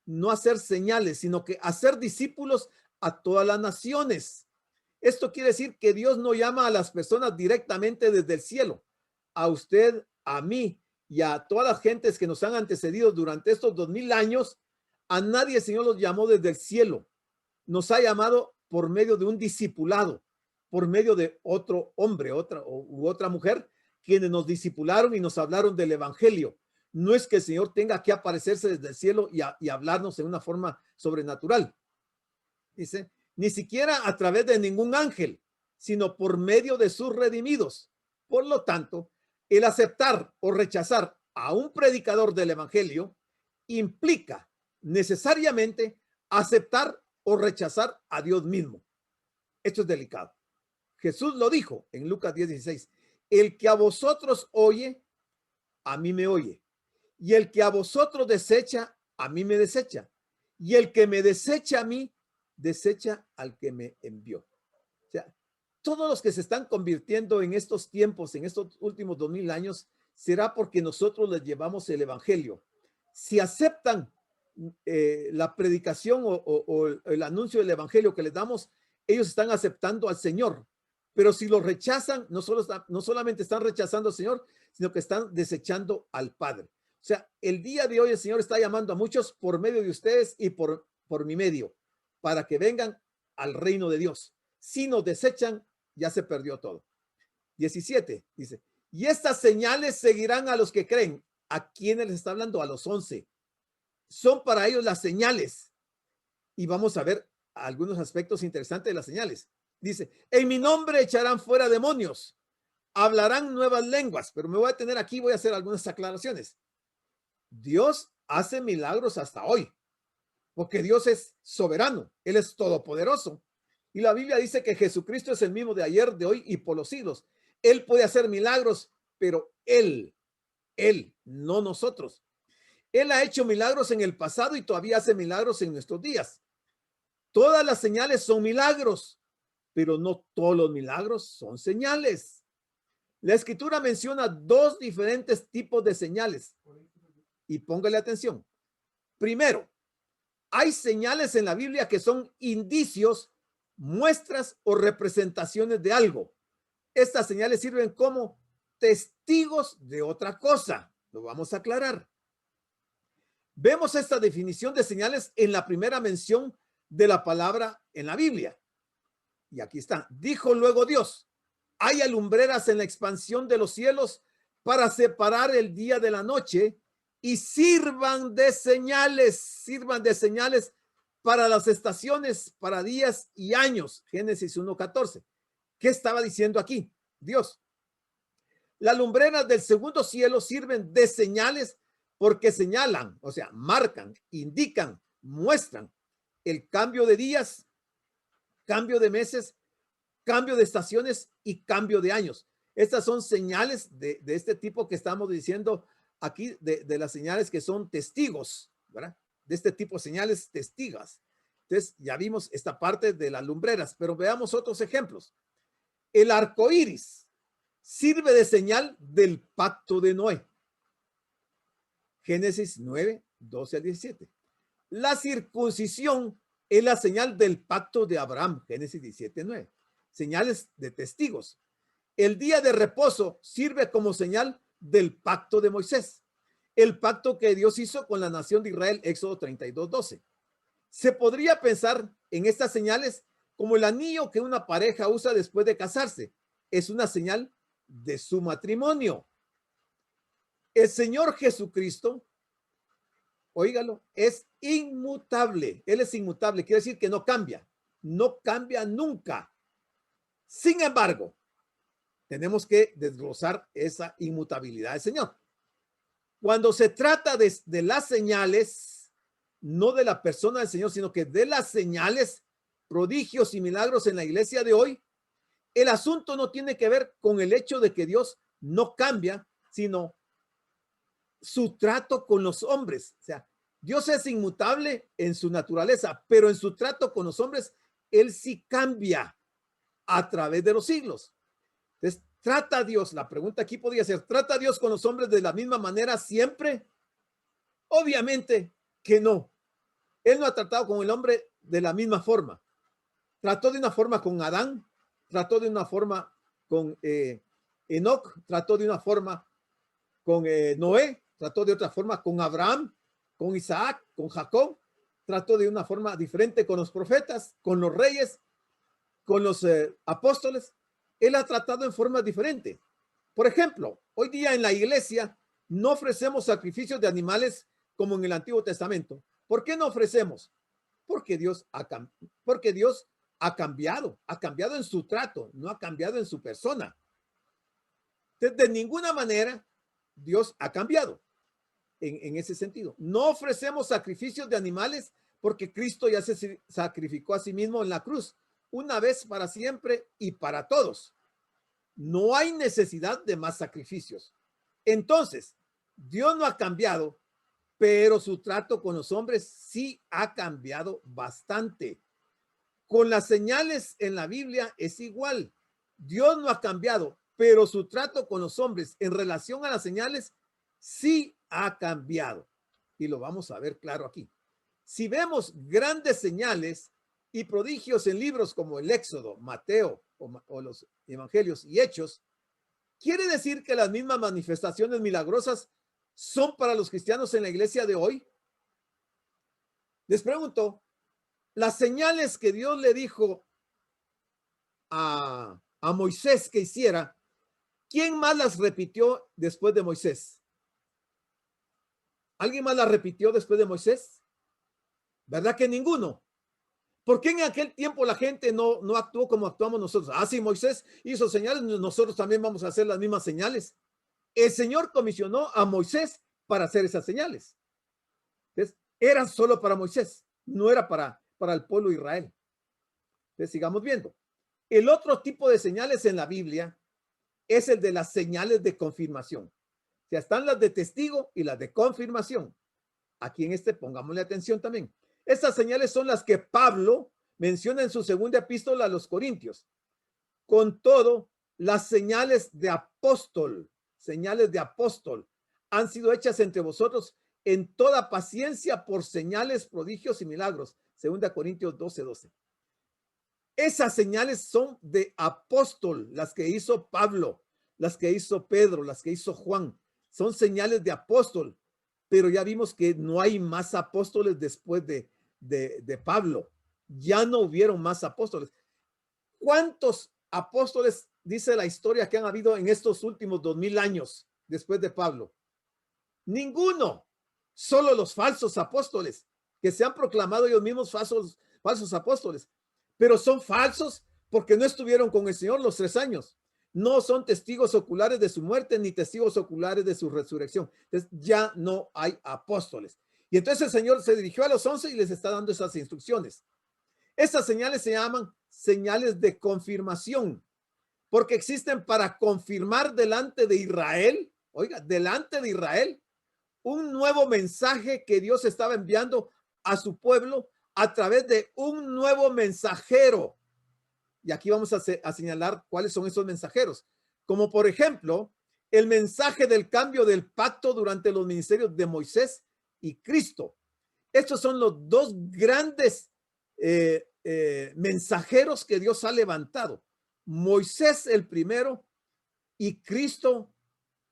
no a hacer señales, sino que a ser discípulos a todas las naciones. Esto quiere decir que Dios no llama a las personas directamente desde el cielo. A usted, a mí y a todas las gentes que nos han antecedido durante estos 2000 años, a nadie el Señor los llamó desde el cielo. Nos ha llamado por medio de un discipulado, por medio de otro hombre, otra mujer, quienes nos discipularon y nos hablaron del evangelio. No es que el Señor tenga que aparecerse desde el cielo y hablarnos en una forma sobrenatural. Dice, ni siquiera a través de ningún ángel, sino por medio de sus redimidos. Por lo tanto, el aceptar o rechazar a un predicador del evangelio implica necesariamente aceptar o rechazar a Dios mismo. Esto es delicado. Jesús lo dijo en Lucas 10:16. El que a vosotros oye, a mí me oye. Y el que a vosotros desecha, a mí me desecha. Y el que me desecha a mí, desecha al que me envió. O sea, todos los que se están convirtiendo en estos tiempos, en estos últimos 2000 años, será porque nosotros les llevamos el evangelio. Si aceptan la predicación o el anuncio del evangelio que les damos, ellos están aceptando al Señor. Pero si lo rechazan, no solamente están rechazando al Señor, sino que están desechando al Padre. O sea, el día de hoy el Señor está llamando a muchos por medio de ustedes y por mi medio, para que vengan al reino de Dios. Si nos desechan, ya se perdió todo. 17 dice, y estas señales seguirán a los que creen. ¿A quiénes les está hablando? A los 11. Son para ellos las señales. Y vamos a ver algunos aspectos interesantes de las señales. Dice, en mi nombre echarán fuera demonios, hablarán nuevas lenguas, pero me voy a tener aquí, voy a hacer algunas aclaraciones. Dios hace milagros hasta hoy, porque Dios es soberano, Él es todopoderoso. Y la Biblia dice que Jesucristo es el mismo de ayer, de hoy y por los siglos. Él puede hacer milagros, pero Él, no nosotros. Él ha hecho milagros en el pasado y todavía hace milagros en nuestros días. Todas las señales son milagros, pero no todos los milagros son señales. La Escritura menciona dos diferentes tipos de señales. Y póngale atención. Primero, hay señales en la Biblia que son indicios, muestras o representaciones de algo. Estas señales sirven como testigos de otra cosa. Lo vamos a aclarar. Vemos esta definición de señales en la primera mención de la palabra en la Biblia. Y aquí está. Dijo luego Dios, hay lumbreras en la expansión de los cielos para separar el día de la noche y sirvan de señales para las estaciones, para días y años. Génesis 1:14. ¿Qué estaba diciendo aquí Dios? Las lumbreras del segundo cielo sirven de señales porque señalan, o sea, marcan, indican, muestran el cambio de días, cambio de meses, cambio de estaciones y cambio de años. Estas son señales de este tipo que estamos diciendo aquí, de las señales que son testigos, ¿verdad? De este tipo de señales testigas. Entonces, ya vimos esta parte de las lumbreras, pero veamos otros ejemplos. El arco iris sirve de señal del pacto de Noé. Génesis 9:12-17. La circuncisión es la señal del pacto de Abraham. Génesis 17:9. Señales de testigos. El día de reposo sirve como señal del pacto de Moisés, el pacto que Dios hizo con la nación de Israel, Éxodo 32:12. Se podría pensar en estas señales como el anillo que una pareja usa después de casarse. Es una señal de su matrimonio. El Señor Jesucristo, óigalo, es inmutable. Él es inmutable, quiere decir que no cambia nunca. Sin embargo, tenemos que desglosar esa inmutabilidad del Señor. Cuando se trata de las señales, no de la persona del Señor, sino que de las señales, prodigios y milagros en la iglesia de hoy, el asunto no tiene que ver con el hecho de que Dios no cambia, sino su trato con los hombres. O sea, Dios es inmutable en su naturaleza, pero en su trato con los hombres, Él sí cambia a través de los siglos. Entonces, ¿trata Dios? La pregunta aquí podría ser, ¿trata Dios con los hombres de la misma manera siempre? Obviamente que no. Él no ha tratado con el hombre de la misma forma. Trató de una forma con Adán, trató de una forma con Enoc, trató de una forma con Noé, trató de otra forma con Abraham, con Isaac, con Jacob, trató de una forma diferente con los profetas, con los reyes, con los apóstoles, él ha tratado en forma diferente. Por ejemplo, hoy día en la iglesia no ofrecemos sacrificios de animales como en el Antiguo Testamento. ¿Por qué no ofrecemos? Porque Dios ha cambiado en su trato, no ha cambiado en su persona. De ninguna manera Dios ha cambiado en ese sentido. No ofrecemos sacrificios de animales porque Cristo ya se sacrificó a sí mismo en la cruz, una vez para siempre y para todos. No hay necesidad de más sacrificios. Entonces, Dios no ha cambiado, pero su trato con los hombres sí ha cambiado bastante. Con las señales en la Biblia es igual. Dios no ha cambiado, pero su trato con los hombres en relación a las señales sí ha cambiado. Y lo vamos a ver claro aquí. Si vemos grandes señales y prodigios en libros como el Éxodo, Mateo o los Evangelios y Hechos, quiere decir que las mismas manifestaciones milagrosas son para los cristianos en la iglesia de hoy. Les pregunto, las señales que Dios le dijo a Moisés que hiciera, ¿quién más las repitió después de Moisés? ¿Alguien más las repitió después de Moisés? ¿Verdad que ninguno? ¿Por qué en aquel tiempo la gente no actuó como actuamos nosotros? Ah, sí, Moisés hizo señales, nosotros también vamos a hacer las mismas señales. El Señor comisionó a Moisés para hacer esas señales. Entonces, eran solo para Moisés, no era para el pueblo de Israel. Entonces, sigamos viendo. El otro tipo de señales en la Biblia es el de las señales de confirmación. O sea, están las de testigo y las de confirmación. Aquí en pongámosle atención también. Estas señales son las que Pablo menciona en su segunda epístola a los Corintios. Con todo, las señales de apóstol han sido hechas entre vosotros en toda paciencia por señales, prodigios y milagros. Segunda Corintios 12:12. Esas señales son de apóstol, las que hizo Pablo, las que hizo Pedro, las que hizo Juan. Son señales de apóstol, pero ya vimos que no hay más apóstoles después de Pablo. Ya no hubieron más apóstoles. ¿Cuántos apóstoles dice la historia que han habido en estos últimos 2000 años después de Pablo? Ninguno. Solo los falsos apóstoles que se han proclamado ellos mismos falsos apóstoles, pero son falsos porque no estuvieron con el Señor los 3 años. No son testigos oculares de su muerte ni testigos oculares de su resurrección. Entonces ya no hay apóstoles. Y entonces el Señor se dirigió a los 11 y les está dando esas instrucciones. Estas señales se llaman señales de confirmación, porque existen para confirmar delante de Israel, oiga, delante de Israel, un nuevo mensaje que Dios estaba enviando a su pueblo a través de un nuevo mensajero. Y aquí vamos a señalar cuáles son esos mensajeros. Como por ejemplo, el mensaje del cambio del pacto durante los ministerios de Moisés y Cristo. Estos son los dos grandes mensajeros que Dios ha levantado. Moisés el primero y Cristo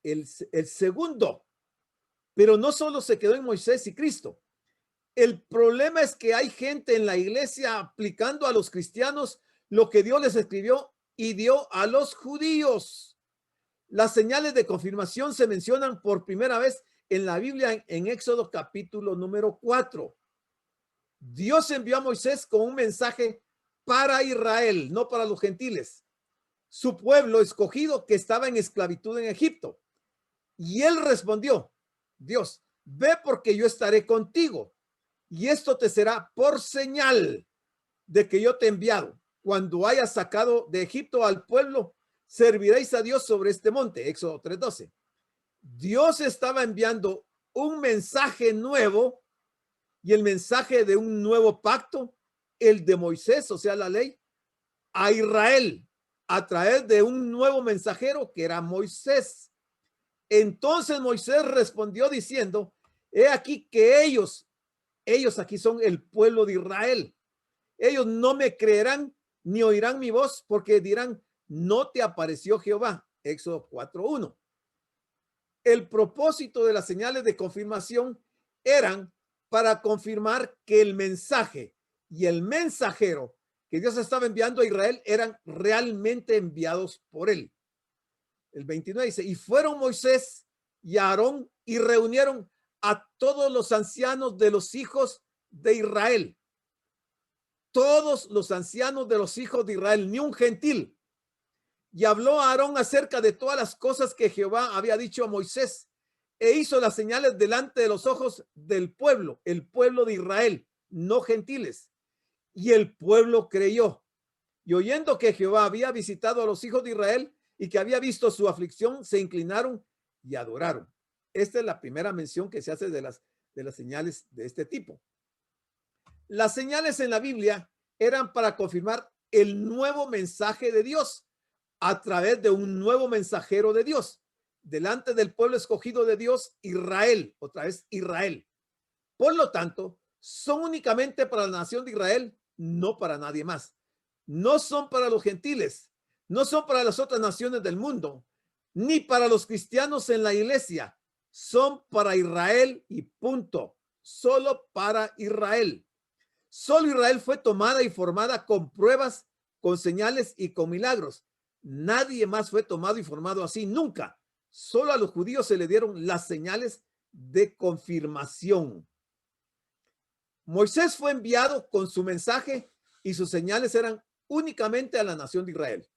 el segundo. Pero no solo se quedó en Moisés y Cristo. El problema es que hay gente en la iglesia aplicando a los cristianos lo que Dios les escribió y dio a los judíos. Las señales de confirmación se mencionan por primera vez en la Biblia en Éxodo capítulo número 4. Dios envió a Moisés con un mensaje para Israel, no para los gentiles, su pueblo escogido que estaba en esclavitud en Egipto. Y él respondió, Dios, ve porque yo estaré contigo y esto te será por señal de que yo te he enviado. Cuando hayas sacado de Egipto al pueblo, serviréis a Dios sobre este monte. Éxodo 3:12. Dios estaba enviando un mensaje nuevo y el mensaje de un nuevo pacto, el de Moisés, o sea, la ley, a Israel a través de un nuevo mensajero que era Moisés. Entonces Moisés respondió diciendo, he aquí que ellos aquí son el pueblo de Israel. Ellos no me creerán ni oirán mi voz porque dirán, no te apareció Jehová. Éxodo 4:1. El propósito de las señales de confirmación eran para confirmar que el mensaje y el mensajero que Dios estaba enviando a Israel eran realmente enviados por él. El 29 dice, y fueron Moisés y Aarón y reunieron a todos los ancianos de los hijos de Israel. Todos los ancianos de los hijos de Israel, ni un gentil. Y habló a Aarón acerca de todas las cosas que Jehová había dicho a Moisés, e hizo las señales delante de los ojos del pueblo, el pueblo de Israel, no gentiles. Y el pueblo creyó. Y oyendo que Jehová había visitado a los hijos de Israel y que había visto su aflicción, se inclinaron y adoraron. Esta es la primera mención que se hace de las señales de este tipo. Las señales en la Biblia eran para confirmar el nuevo mensaje de Dios a través de un nuevo mensajero de Dios, delante del pueblo escogido de Dios, Israel, otra vez Israel. Por lo tanto, son únicamente para la nación de Israel, no para nadie más. No son para los gentiles, no son para las otras naciones del mundo, ni para los cristianos en la iglesia. Son para Israel y punto. Solo para Israel. Solo Israel fue tomada y formada con pruebas, con señales y con milagros. Nadie más fue tomado y formado así, nunca. Solo a los judíos se le dieron las señales de confirmación. Moisés fue enviado con su mensaje y sus señales eran únicamente a la nación de Israel.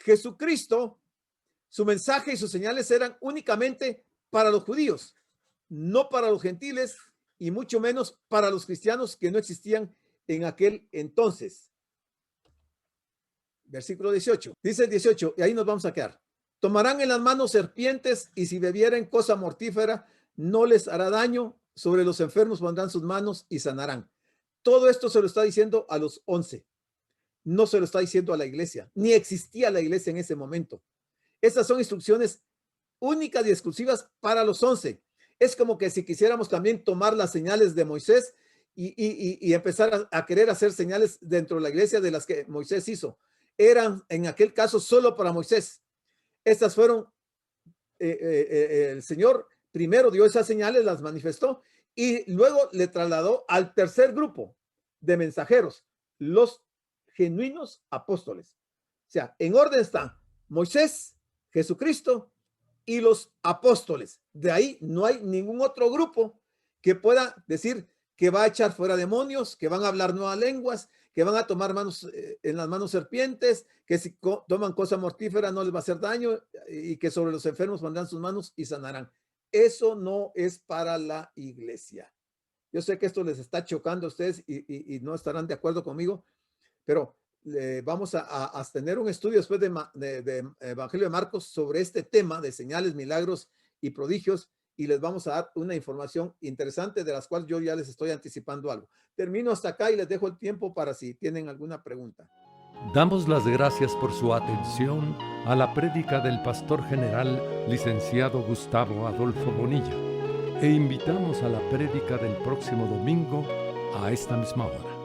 Jesucristo, su mensaje y sus señales eran únicamente para los judíos, no para los gentiles y mucho menos para los cristianos que no existían en aquel entonces. Versículo 18. Dice el 18, y ahí nos vamos a quedar. Tomarán en las manos serpientes y si bebieren cosa mortífera no les hará daño. Sobre los enfermos pondrán sus manos y sanarán. Todo esto se lo está diciendo a los 11. No se lo está diciendo a la iglesia. Ni existía la iglesia en ese momento. Estas son instrucciones únicas y exclusivas para los 11. Es como que si quisiéramos también tomar las señales de Moisés y empezar a querer hacer señales dentro de la iglesia de las que Moisés hizo. Eran en aquel caso solo para Moisés. Estas fueron, el Señor primero dio esas señales, las manifestó y luego le trasladó al tercer grupo de mensajeros, los genuinos apóstoles. O sea, en orden está Moisés, Jesucristo y los apóstoles. De ahí no hay ningún otro grupo que pueda decir que va a echar fuera demonios, que van a hablar nuevas lenguas, que van a tomar en las manos serpientes, que si toman cosa mortífera no les va a hacer daño y que sobre los enfermos pondrán sus manos y sanarán. Eso no es para la iglesia. Yo sé que esto les está chocando a ustedes y no estarán de acuerdo conmigo, pero vamos a tener un estudio después de Evangelio de Marcos sobre este tema de señales, milagros y prodigios y les vamos a dar una información interesante de las cuales yo ya les estoy anticipando algo. Termino hasta acá y les dejo el tiempo para si tienen alguna pregunta. Damos las gracias por su atención a la prédica del pastor general licenciado Gustavo Adolfo Bonilla e invitamos a la prédica del próximo domingo a esta misma hora.